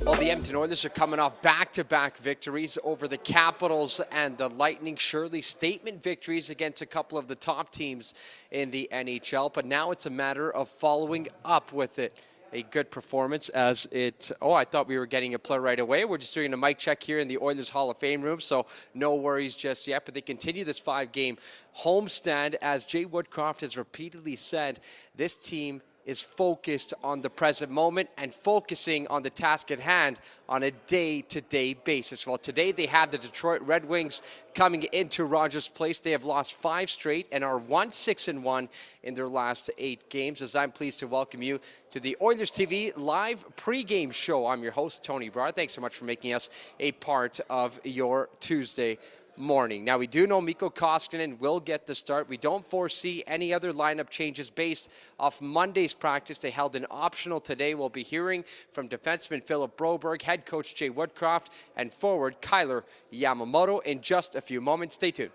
Well, the Edmonton Oilers are coming off back-to-back victories over the Capitals and the Lightning. Surely statement victories against a couple of the top teams in the NHL, but now it's a matter of following up with it. A good performance as it, I thought we were getting a play right away. We're just doing a mic check here in the Oilers Hall of Fame room, so no worries just yet. But they continue this 5-game homestand. As Jay Woodcroft has repeatedly said, this team is focused on the present moment and focusing on the task at hand on a day-to-day basis. Well, today they have the Detroit Red Wings coming into Rogers Place. They have lost 5 straight and are 1-6-1 in their last 8 games. As I'm pleased to welcome you to the Oilers TV live pregame show. I'm your host, Tony Broad. Thanks so much for making us a part of your Tuesday morning. Now, we do know Mikko Koskinen will get the start. We don't foresee any other lineup changes based off Monday's practice. They held an optional today. We'll be hearing from defenseman Philip Broberg, head coach Jay Woodcroft, and forward Kyler Yamamoto in just a few moments. Stay tuned.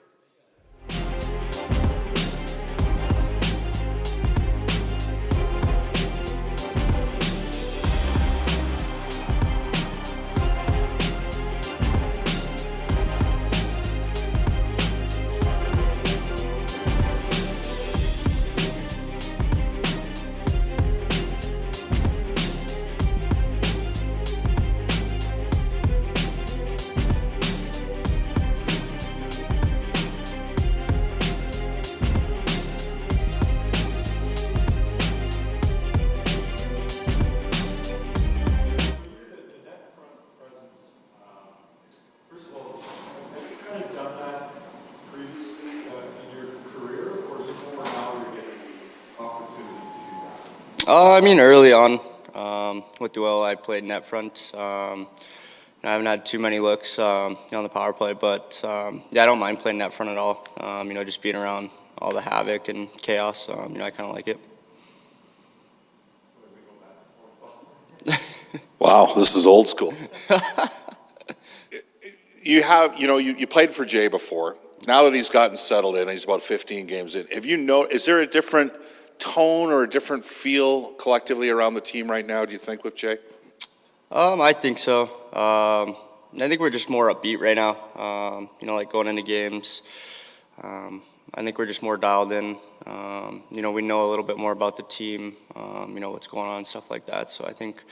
Early on with Duell, I played net front. I haven't had too many looks on the power play, but I don't mind playing net front at all. Just being around all the havoc and chaos. I kind of like it. Wow, this is old school. You played for Jay before. Now that he's gotten settled in, he's about 15 games in. Is there a different tone or a different feel collectively around the team right now, do you think, with Jay? I think so. I think we're just more upbeat right now, like going into games. I think we're just more dialed in. We know a little bit more about the team, what's going on, stuff like that. So I think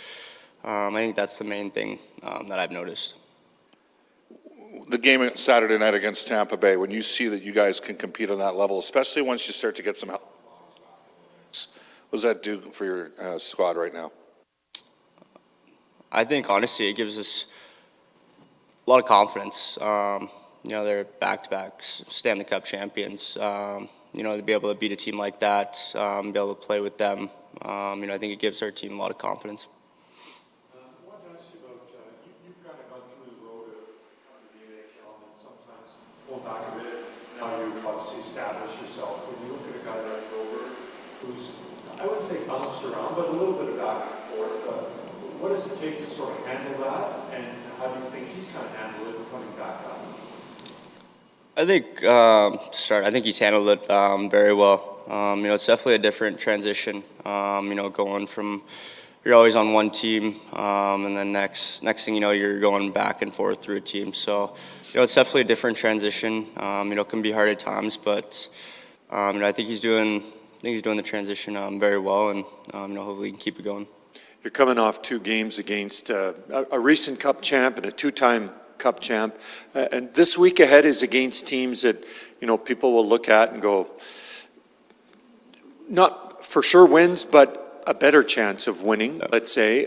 that's the main thing that I've noticed. The game Saturday night against Tampa Bay, when you see that you guys can compete on that level, especially once you start to get some help, what does that do for your squad right now? I think, honestly, it gives us a lot of confidence. They're back-to-back Stanley Cup champions. To be able to beat a team like that, be able to play with them, I think it gives our team a lot of confidence. I wanted to ask you about, you've kind of gone through the road of the NHL and sometimes pull back a bit. Now you've obviously established yourself. When you look at a guy like Broberg, who's, I wouldn't say bounced around, but a little bit of back and forth. What does it take to sort of handle that, and how do you think he's kind of handled it coming back up? I think he's handled it very well. It's definitely a different transition. Going from you're always on one team, and then next thing you know, you're going back and forth through a team. So it's definitely a different transition. It can be hard at times, but I think he's doing the transition very well, and hopefully he can keep it going. You're coming off 2 games against a recent Cup champ and a 2-time Cup champ, and this week ahead is against teams that people will look at and go, not for sure wins, but a better chance of winning, let's say.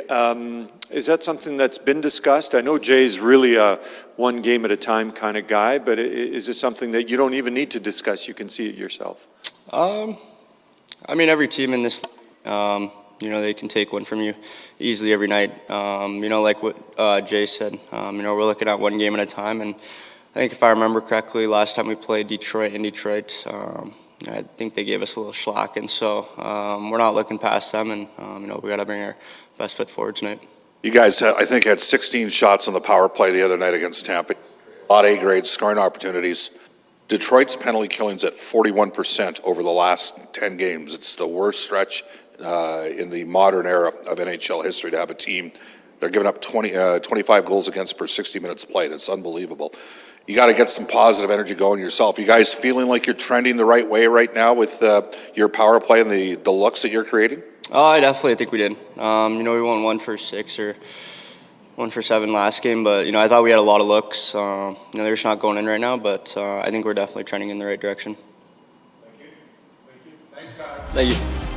Is that something that's been discussed? I know Jay's really a one game at a time kind of guy, but is this something that you don't even need to discuss? You can see it yourself. Every team in this, they can take one from you easily every night. Like what Jay said, we're looking at one game at a time, and I think if I remember correctly, last time we played Detroit, I think they gave us a little slack, and so we're not looking past them, and we got to bring our best foot forward tonight. You guys, I think, had 16 shots on the power play the other night against Tampa. A lot of A-grade scoring opportunities. Detroit's penalty killing's at 41% over the last 10 games. It's the worst stretch in the modern era of NHL history to have a team. They're giving up 25 goals against per 60 minutes played. It's unbelievable. You got to get some positive energy going yourself. You guys feeling like you're trending the right way right now with your power play and the looks that you're creating? I definitely think we did. We won 1 for 6 or 1 for 7 last game, but I thought we had a lot of looks. They're just not going in right now, but I think we're definitely trending in the right direction. Thank you. Thanks, guys. Thank you.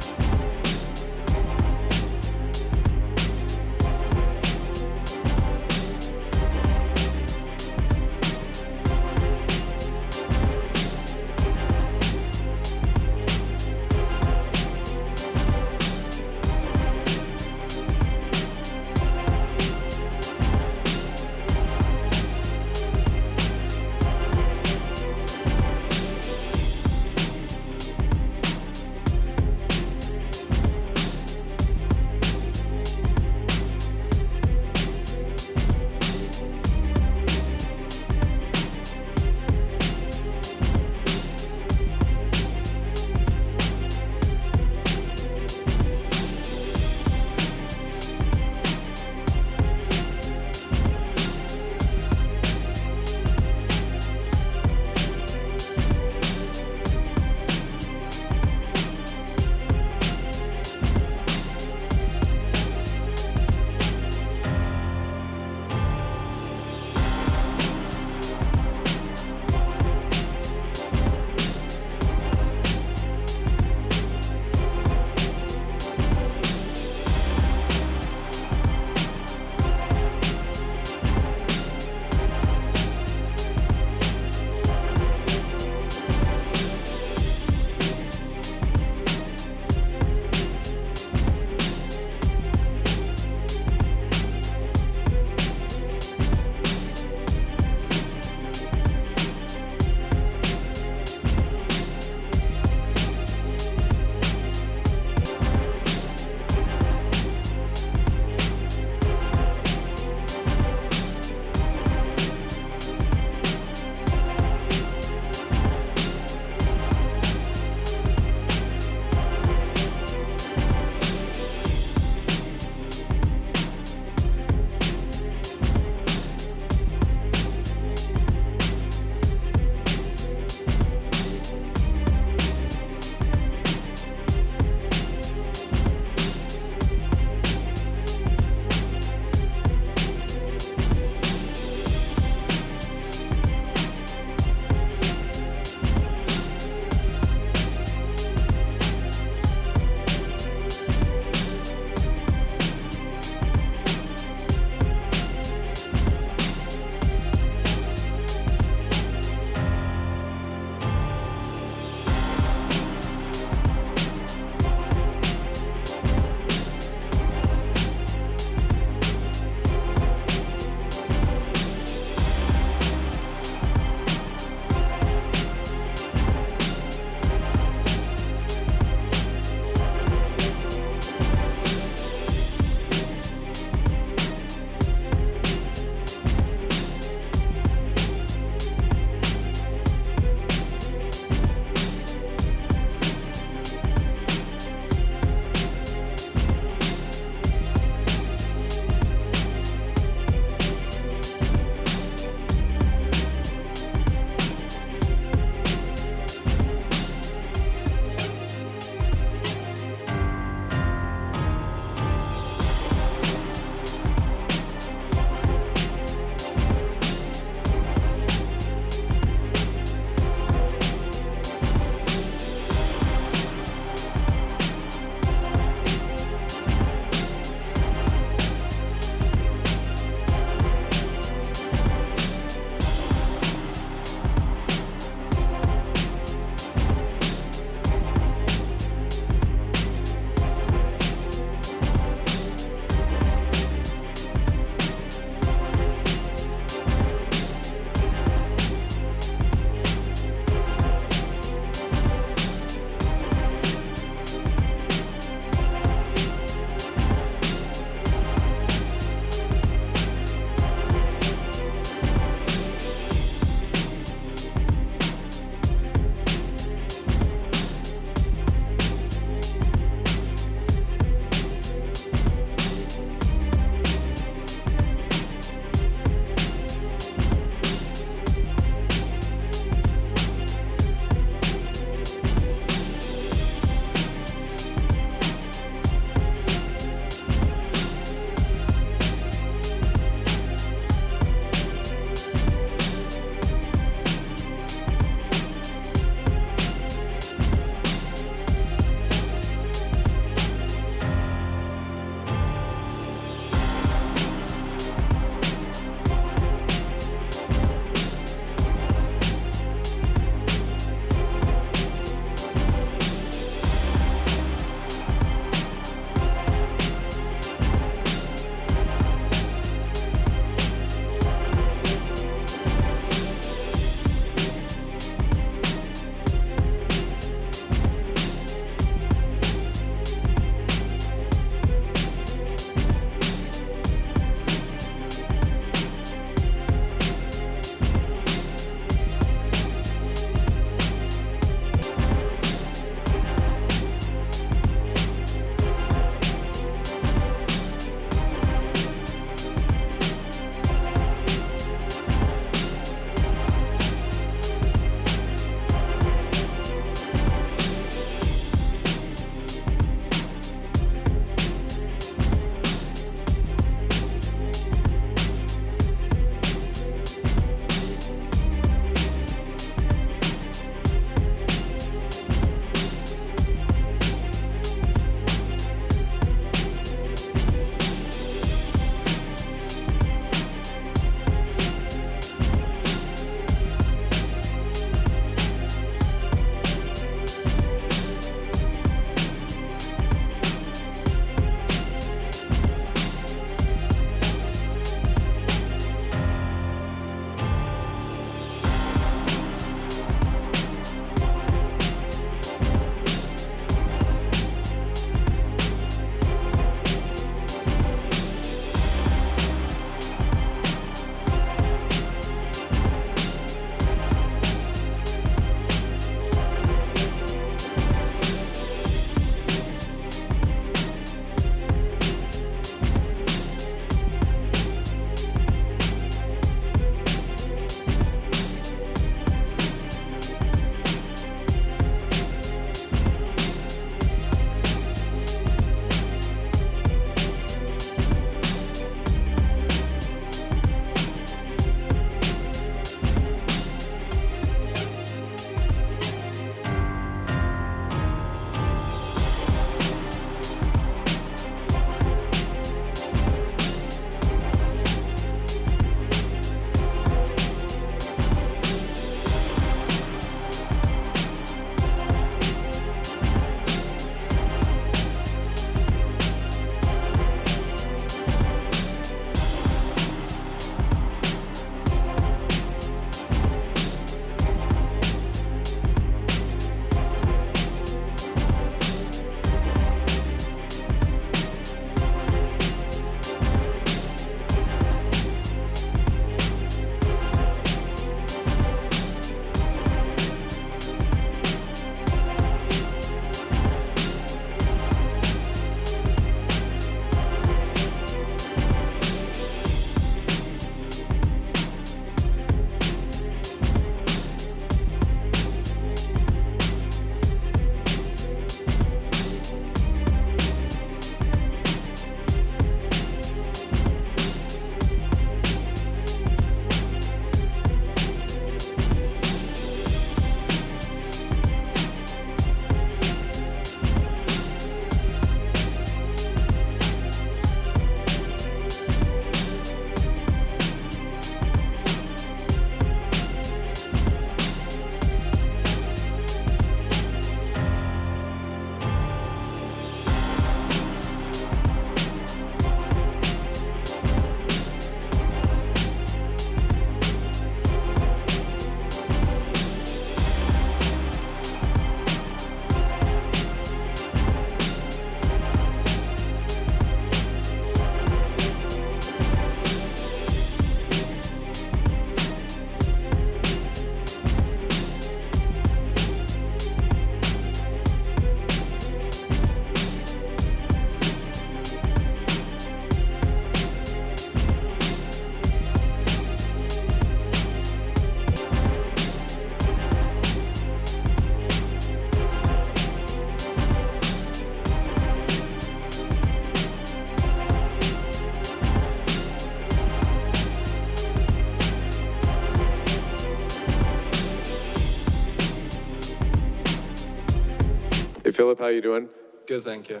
Philip, how you doing? Good, thank you.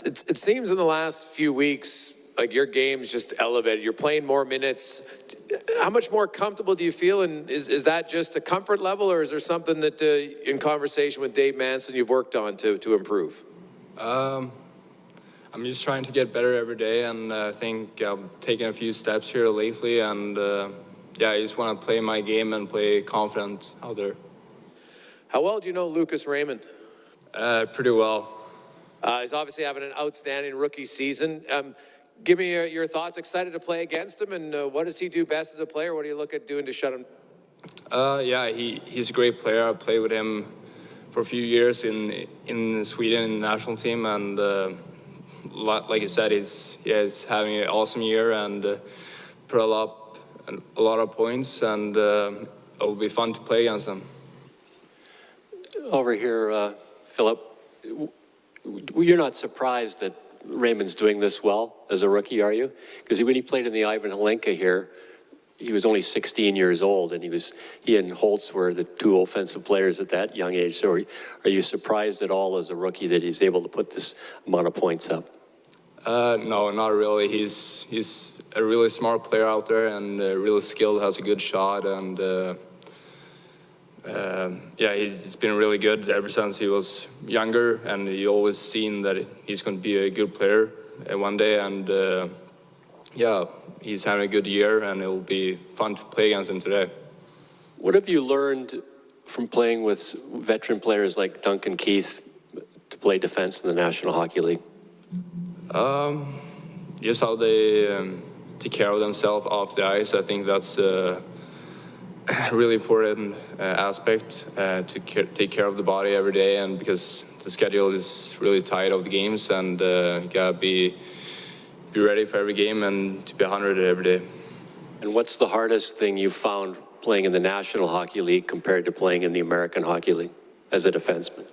It seems in the last few weeks, like your game's just elevated. You're playing more minutes. How much more comfortable do you feel? And is that just a comfort level, or is there something that, in conversation with Dave Manson, you've worked on to improve? I'm just trying to get better every day, and I think I'm taking a few steps here lately, and yeah, I just want to play my game and play confident out there. How well do you know Lucas Raymond? Pretty well. He's obviously having an outstanding rookie season. Give me your thoughts. Excited to play against him, and what does he do best as a player? What do you look at doing to shut him? Yeah, he's a great player. I played with him for a few years in Sweden in the national team, and like you said, he's having an awesome year and put a lot of points, and it will be fun to play against him. Over here, Philip, you're not surprised that Raymond's doing this well as a rookie, are you? Because when he played in the Ivan Helenka here, he was only 16 years old, and he and Holtz were the two offensive players at that young age. So are you surprised at all as a rookie that he's able to put this amount of points up? No, not really. He's a really smart player out there, and really skilled, has a good shot, and yeah, he's been really good ever since he was younger, and you always seen that he's going to be a good player one day, and yeah, he's having a good year, and it'll be fun to play against him today. What have you learned from playing with veteran players like Duncan Keith to play defense in the National Hockey League? Just how they take care of themselves off the ice. I think that's a really important aspect to take care of the body every day, and because the schedule is really tight of the games, and you gotta be ready for every game and to be 100 every day. And what's the hardest thing you've found playing in the National Hockey League compared to playing in the American Hockey League as a defenseman?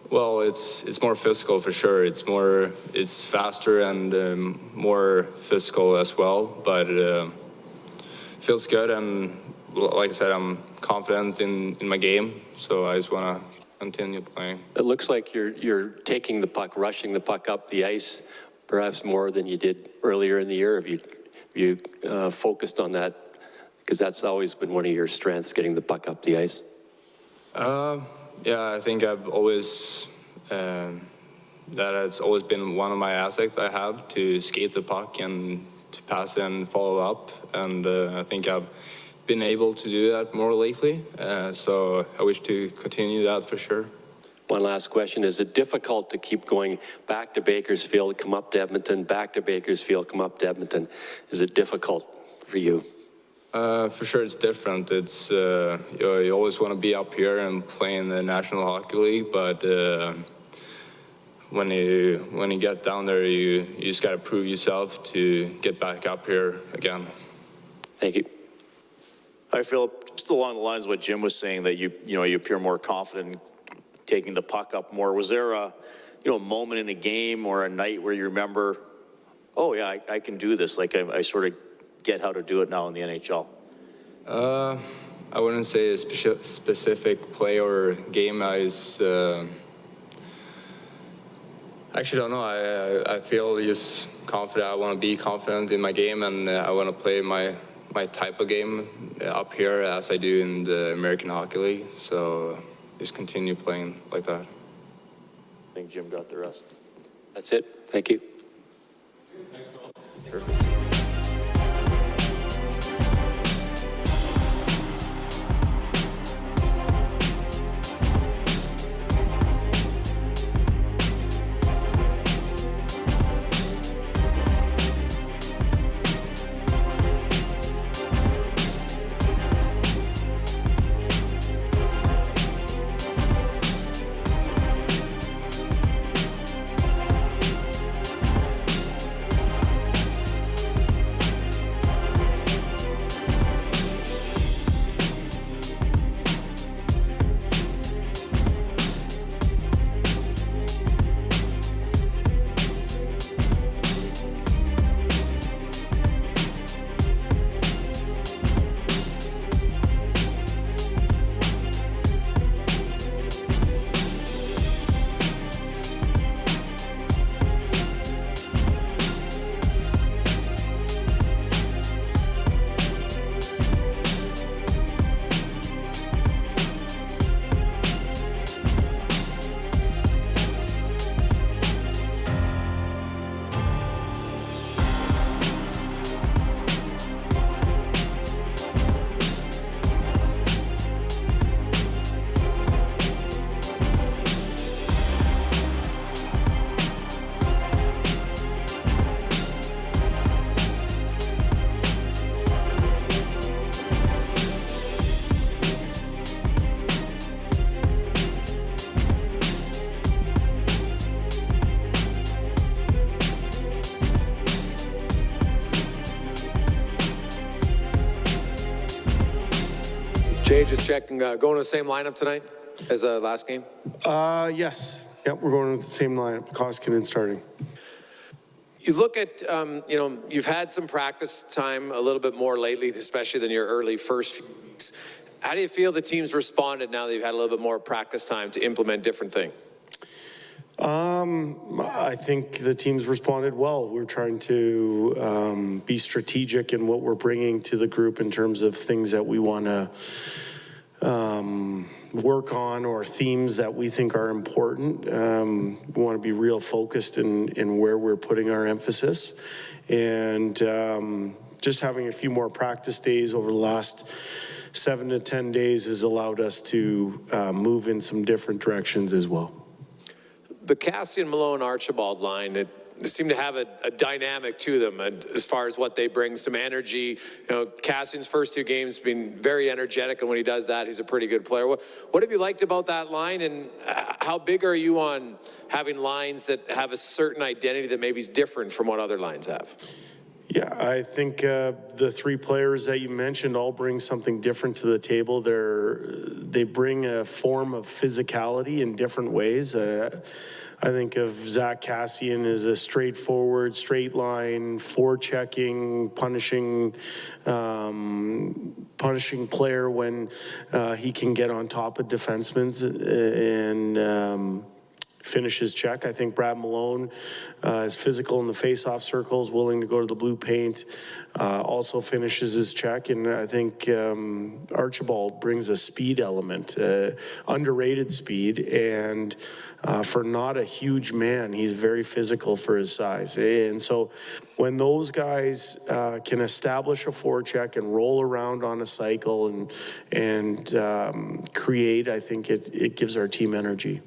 Well, it's more physical for sure. It's faster and more physical as well, but feels good, and like I said, I'm confident in my game, so I just want to continue playing. It looks like you're taking the puck, rushing the puck up the ice, perhaps more than you did earlier in the year. Have you focused on that? Because that's always been one of your strengths, getting the puck up the ice. Yeah, I think I've always, that has always been one of my assets I have, to skate the puck and to pass it and follow up. And I think I've been able to do that more lately. So I wish to continue that for sure. One last question. Is it difficult to keep going back to Bakersfield, come up to Edmonton, back to Bakersfield, come up to Edmonton? Is it difficult for you? For sure, it's different. It's you always want to be up here and play in the National Hockey League, but when you get down there, you just got to prove yourself to get back up here again. Thank you. Hi, Philip. Just along the lines of what Jim was saying, that you appear more confident in taking the puck up more. Was there a moment in a game or a night where you remember, oh yeah, I can do this? Like I sort of get how to do it now in the NHL. I wouldn't say a specific play or game. Actually don't know. I feel just confident. I want to be confident in my game, and I want to play my type of game up here as I do in the American Hockey League. So just continue playing like that. I think Jim got the rest. That's it. Thank you. Perfect. Jay, just checking, going to the same lineup tonight as last game? Yes. Yep, we're going with the same lineup. Koskinen starting. You look at, you've had some practice time a little bit more lately, especially than your early first few weeks. How do you feel the team's responded now that you've had a little bit more practice time to implement different things? I think the team's responded well. We're trying to be strategic in what we're bringing to the group in terms of things that we want to work on or themes that we think are important. We want to be real focused in where we're putting our emphasis. And just having a few more practice days over the last 7 to 10 days has allowed us to move in some different directions as well. The Cassian, Malone, Archibald line, that seem to have a dynamic to them, and as far as what they bring, some energy. You know, Cassian's first 2 games been very energetic, and when he does that, he's a pretty good player. What have you liked about that line, and how big are you on having lines that have a certain identity that maybe is different from what other lines have? Yeah, I think the 3 players that you mentioned all bring something different to the table. They bring a form of physicality in different ways. I think of Zach Cassian as a straightforward, straight line, forechecking, punishing player when he can get on top of defensemen and finish his check. I think Brad Malone is physical in the face-off circles, willing to go to the blue paint, also finishes his check. And I think Archibald brings a speed element, underrated speed, and for not a huge man, he's very physical for his size. And so when those guys can establish a forecheck and roll around on a cycle and create, I think it gives our team energy.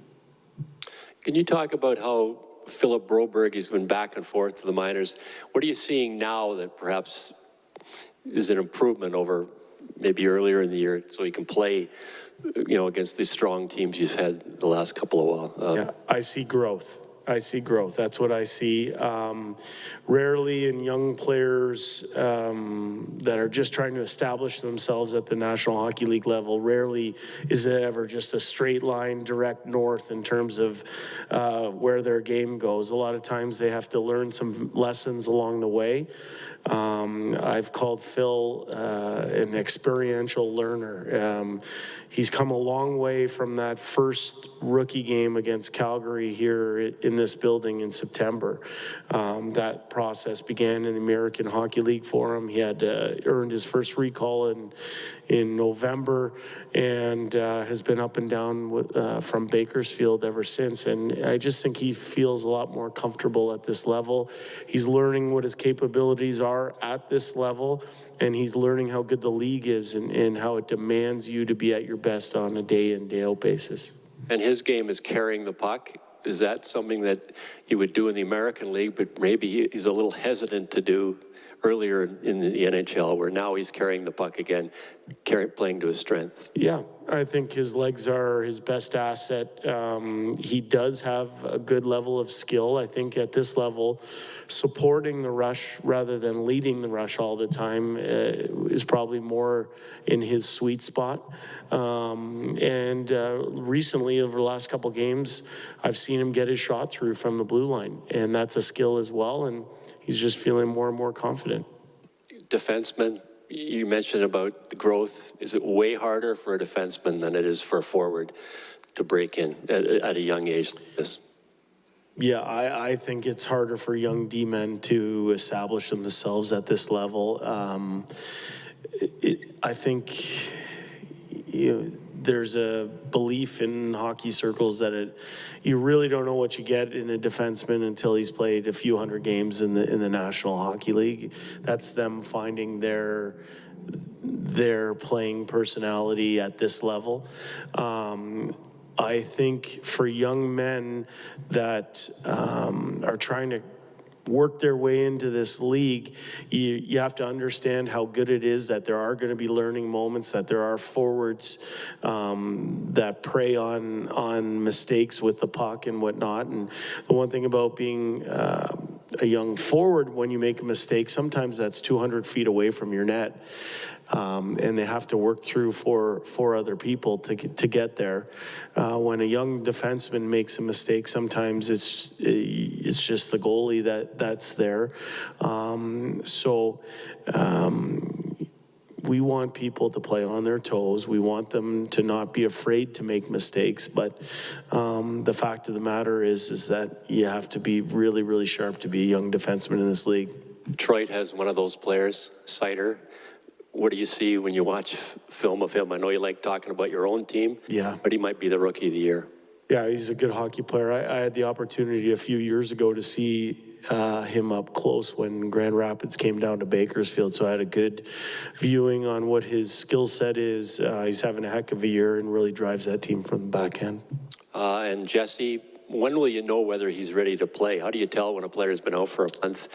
Can you talk about how Philip Broberg has been back and forth to the minors? What are you seeing now that perhaps is an improvement over maybe earlier in the year so he can play, against these strong teams you've had the last couple of while? Yeah, I see growth. That's what I see. Rarely in young players that are just trying to establish themselves at the National Hockey League level, rarely is it ever just a straight line direct north in terms of where their game goes. A lot of times they have to learn some lessons along the way. I've called Phil an experiential learner. He's come a long way from that first rookie game against Calgary here in this building in September. That process began in the American Hockey League for him. He had earned his first recall in November and has been up and down from Bakersfield ever since. And I just think he feels a lot more comfortable at this level. He's learning what his capabilities are at this level, and he's learning how good the league is and how it demands you to be at your best on a day in, day out basis. And his game is carrying the puck. Is that something that he would do in the American League, but maybe he's a little hesitant to do earlier in the NHL, where now he's carrying the puck again, playing to his strength? Yeah, I think his legs are his best asset. He does have a good level of skill. I think at this level, supporting the rush rather than leading the rush all the time is probably more in his sweet spot. Recently, over the last couple games, I've seen him get his shot through from the blue line, and that's a skill as well, and he's just feeling more and more confident. Defenseman, you mentioned about the growth. Is it way harder for a defenseman than it is for a forward to break in at a young age like this? Yeah, I think it's harder for young D-men to establish themselves at this level. I think there's a belief in hockey circles that you really don't know what you get in a defenseman until he's played a few hundred games in the National Hockey League. That's them finding their playing personality at this level. I think for young men that are trying to work their way into this league, you have to understand how good it is that there are going to be learning moments, that there are forwards that prey on mistakes with the puck and whatnot. And the one thing about being young forward, when you make a mistake, sometimes that's 200 feet away from your net. And they have to work through four other people to get there. When a young defenseman makes a mistake, sometimes it's just the goalie that's there. We want people to play on their toes. We want them to not be afraid to make mistakes. But the fact of the matter is that you have to be really, really sharp to be a young defenseman in this league. Detroit has one of those players, Sider. What do you see when you watch film of him? I know you like talking about your own team, Yeah. but he might be the rookie of the year. Yeah, he's a good hockey player. I had the opportunity a few years ago to see him up close when Grand Rapids came down to Bakersfield, so I had a good viewing on what his skill set is. He's having a heck of a year and really drives that team from the back end. And Jesse, when will you know whether he's ready to play? How do you tell when a player's been out for a month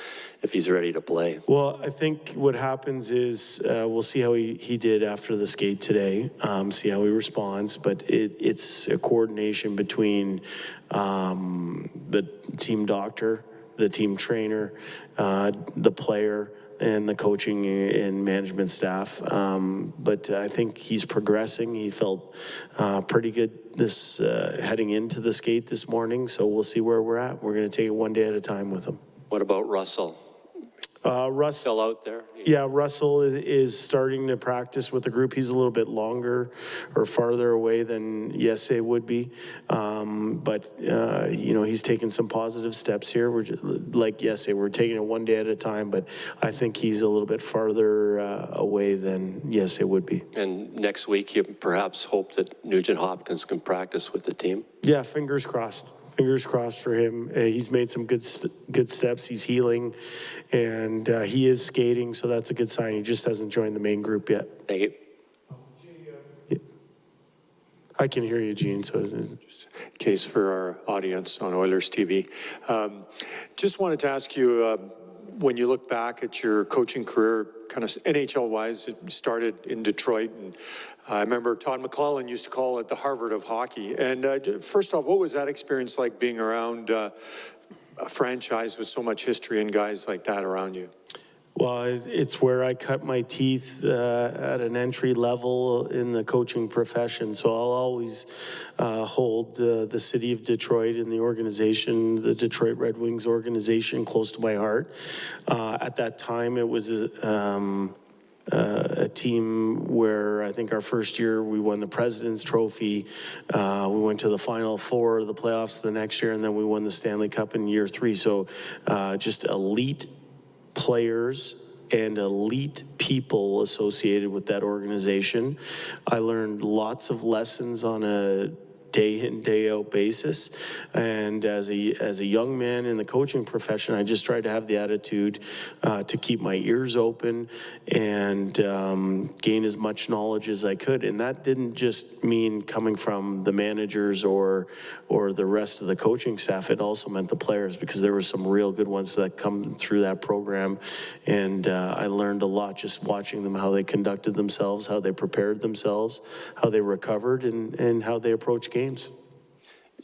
if he's ready to play? Well, I think what happens is we'll see how he did after the skate today, see how he responds, but it's a coordination between the team doctor, the team trainer, the player, and the coaching and management staff. But I think he's progressing. He felt pretty good this heading into the skate this morning, so we'll see where we're at. We're going to take it one day at a time with him. What about Russell? Russ, Still out there? yeah, Russell is starting to practice with the group. He's a little bit longer or farther away than Yesse would be. He's taken some positive steps here. We're just, like Yesse, we're taking it one day at a time, but I think he's a little bit farther away than Yesse would be. And next week, you perhaps hope that Nugent Hopkins can practice with the team? Yeah, fingers crossed. Fingers crossed for him. He's made some good steps. He's healing, and he is skating, so that's a good sign. He just hasn't joined the main group yet. Thank you. Yeah. I can hear you, Gene. So, Case for our audience on Oilers TV. Just wanted to ask you, when you look back at your coaching career, kind of NHL-wise, it started in Detroit, and I remember Todd McClellan used to call it the Harvard of hockey. And first off, what was that experience like being around a franchise with so much history and guys like that around you? well, it's where I cut my teeth at an entry level in the coaching profession. So I'll always hold the city of Detroit and the organization, the Detroit Red Wings organization, close to my heart. At that time, it was a team where I think our first year we won the President's Trophy. We went to the Final Four of the playoffs the next year, and then we won the Stanley Cup in year 3. So just elite players and elite people associated with that organization. I learned lots of lessons on a day in, day out basis. And as a young man in the coaching profession, I just tried to have the attitude to keep my ears open and gain as much knowledge as I could. And that didn't just mean coming from the managers or the rest of the coaching staff. It also meant the players, because there were some real good ones that come through that program. And I learned a lot just watching them, how they conducted themselves, how they prepared themselves, how they recovered, and how they approached games.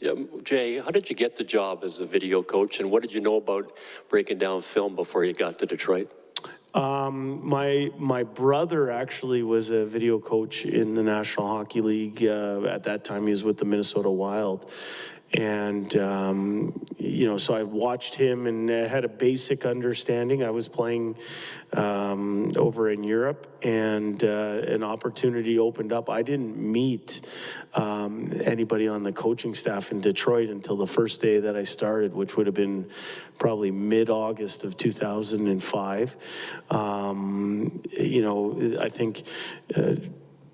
Yeah, Jay, how did you get the job as a video coach, and what did you know about breaking down film before you got to Detroit? My brother actually was a video coach in the National Hockey League. At that time, he was with the Minnesota Wild. And, so I watched him and had a basic understanding. I was playing over in Europe, and an opportunity opened up. I didn't meet anybody on the coaching staff in Detroit until the first day that I started, which would have been probably mid-August of 2005. I think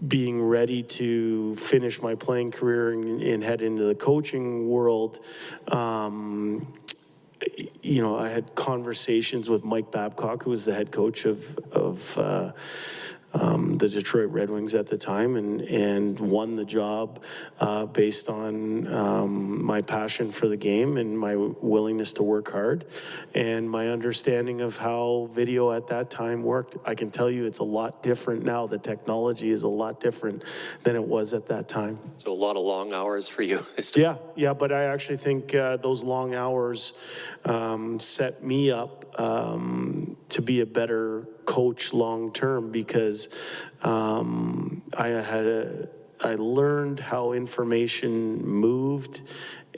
being ready to finish my playing career and head into the coaching world, I had conversations with Mike Babcock, who was the head coach of the Detroit Red Wings at the time, and won the job based on my passion for the game and my willingness to work hard and my understanding of how video at that time worked. I can tell you it's a lot different now. The technology is a lot different than it was at that time. So a lot of long hours for you. Yeah, but I actually think those long hours set me up to be a better coach long term, because I learned how information moved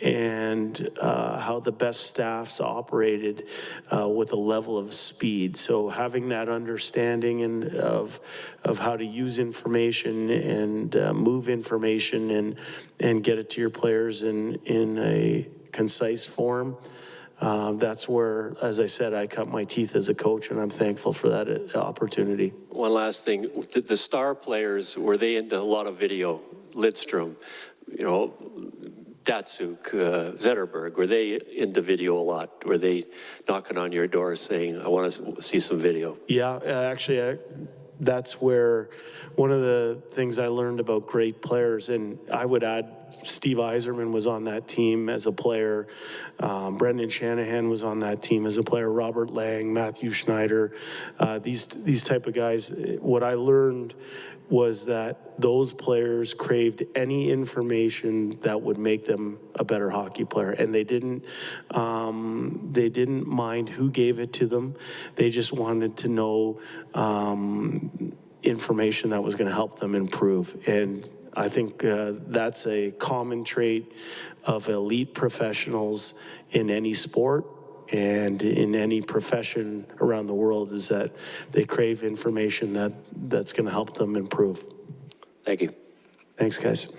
and how the best staffs operated with a level of speed. So having that understanding of how to use information and move information and get it to your players in a concise form, that's where, as I said, I cut my teeth as a coach, and I'm thankful for that opportunity. One last thing, the star players, were they into a lot of video? Lidstrom, Datsuk, Zetterberg, were they into video a lot? Were they knocking on your door saying, I want to see some video? Yeah, actually, that's where one of the things I learned about great players, and I would add Steve Yzerman was on that team as a player. Brendan Shanahan was on that team as a player. Robert Lang, Matthew Schneider, these type of guys. What I learned was that those players craved any information that would make them a better hockey player, and they didn't mind who gave it to them. They just wanted to know information that was going to help them improve. And I think that's a common trait of elite professionals in any sport and in any profession around the world, is that they crave information that's going to help them improve. Thank you. Thanks, guys.